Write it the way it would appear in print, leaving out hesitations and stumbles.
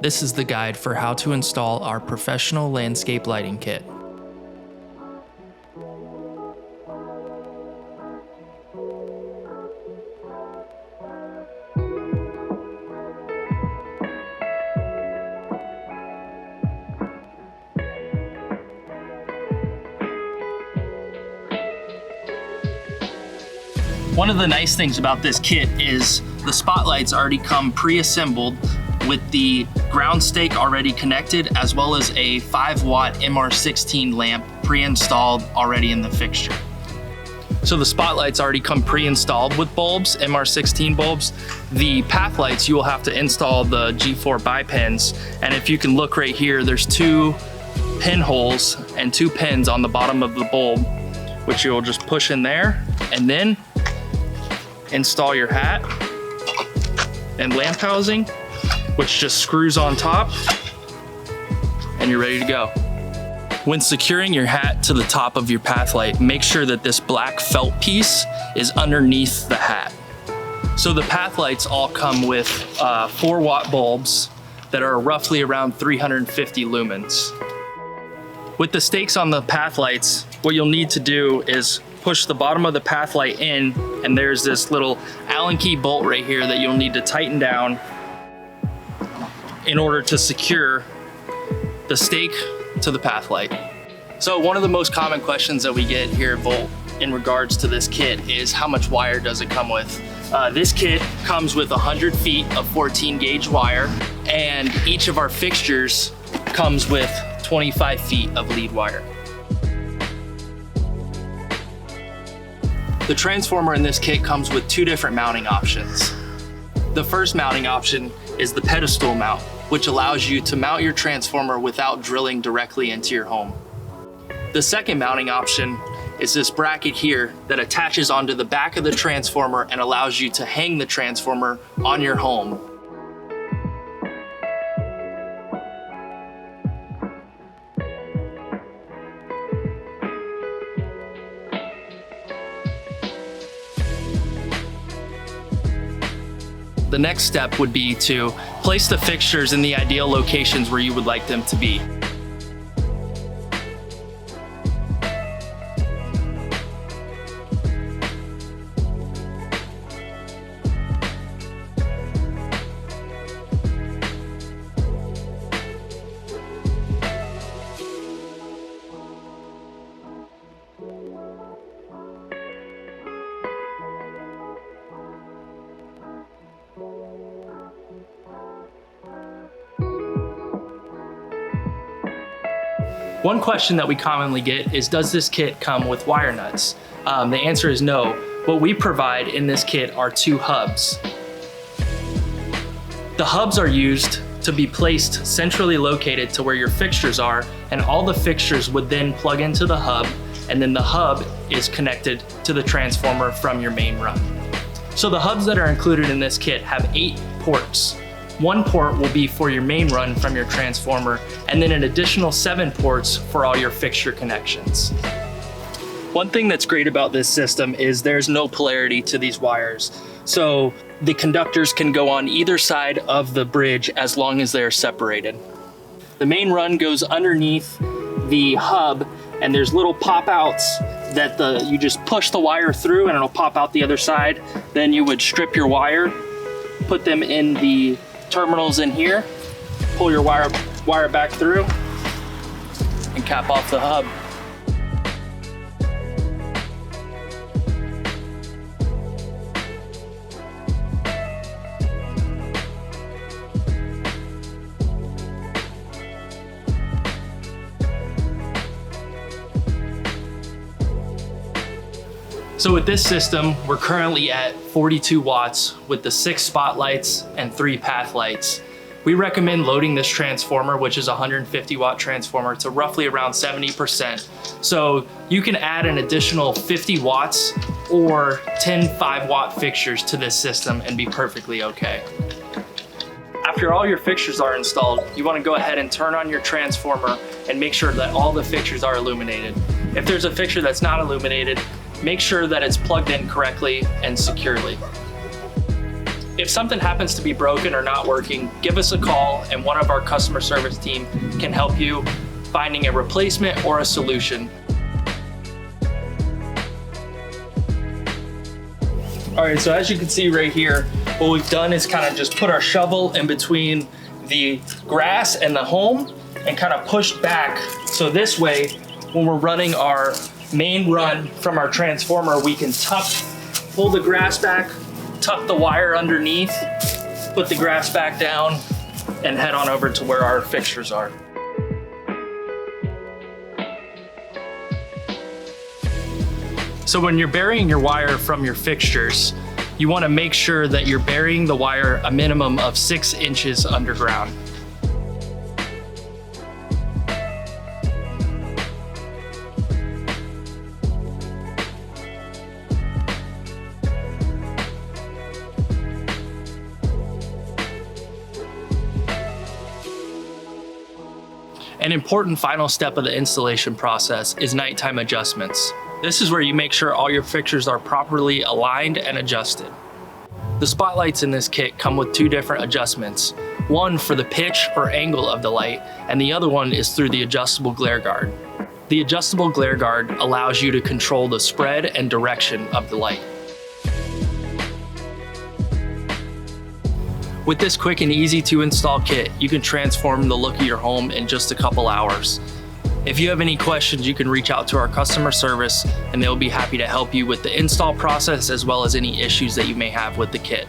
This is the guide for how to install our professional landscape lighting kit. One of the nice things about this kit is the spotlights already come pre-assembled with the ground stake already connected, as well as a 5-watt MR16 lamp pre-installed already in the fixture. So the spotlights already come pre-installed with bulbs, MR16 bulbs. The path lights, you will have to install the G4 bi-pins. And if you can look right here, there's 2 pinholes and 2 pins on the bottom of the bulb, which you'll just push in there and then install your hat and lamp housing, which just screws on top, and you're ready to go. When securing your hat to the top of your path light, make sure that this black felt piece is underneath the hat. So the path lights all come with 4-watt bulbs that are roughly around 350 lumens. With the stakes on the path lights, what you'll need to do is push the bottom of the path light in, and there's this little Allen key bolt right here that you'll need to tighten down in order to secure the stake to the path light. So one of the most common questions that we get here at Volt in regards to this kit is how much wire does it come with? This kit comes with 100 feet of 14 gauge wire, and each of our fixtures comes with 25 feet of lead wire. The transformer in this kit comes with 2 different mounting options. The first mounting option is the pedestal mount, which allows you to mount your transformer without drilling directly into your home. The second mounting option is this bracket here that attaches onto the back of the transformer and allows you to hang the transformer on your home. The next step would be to place the fixtures in the ideal locations where you would like them to be. One question that we commonly get is, does this kit come with wire nuts? The answer is no. What we provide in this kit are 2 hubs. The hubs are used to be placed centrally located to where your fixtures are, and all the fixtures would then plug into the hub, and then the hub is connected to the transformer from your main run. So the hubs that are included in this kit have 8 ports. 1 port will be for your main run from your transformer, and then an additional 7 ports for all your fixture connections. One thing that's great about this system is there's no polarity to these wires. So the conductors can go on either side of the bridge as long as they're separated. The main run goes underneath the hub, and there's little pop outs that you just push the wire through and it'll pop out the other side. Then you would strip your wire, put them in the terminals in here, pull your wire back through, and cap off the hub. So with this system, we're currently at 42 watts with the 6 spotlights and 3 path lights. We recommend loading this transformer, which is a 150 watt transformer, to roughly around 70%. So you can add an additional 50 watts or 10 5-watt fixtures to this system and be perfectly okay. After all your fixtures are installed, you want to go ahead and turn on your transformer and make sure that all the fixtures are illuminated. If there's a fixture that's not illuminated, make sure that it's plugged in correctly and securely. If something happens to be broken or not working, give us a call and one of our customer service team can help you finding a replacement or a solution. All right, so as you can see right here, what we've done is kind of just put our shovel in between the grass and the home and kind of pushed back. So this way, when we're running our main run from our transformer, we can pull the grass back, tuck the wire underneath, put the grass back down, and head on over to where our fixtures are. So when you're burying your wire from your fixtures, you want to make sure that you're burying the wire a minimum of 6 inches underground. An important final step of the installation process is nighttime adjustments. This is where you make sure all your fixtures are properly aligned and adjusted. The spotlights in this kit come with 2 different adjustments. One for the pitch or angle of the light, and the other one is through the adjustable glare guard. The adjustable glare guard allows you to control the spread and direction of the light. With this quick and easy to install kit, you can transform the look of your home in just a couple hours. If you have any questions, you can reach out to our customer service and they'll be happy to help you with the install process as well as any issues that you may have with the kit.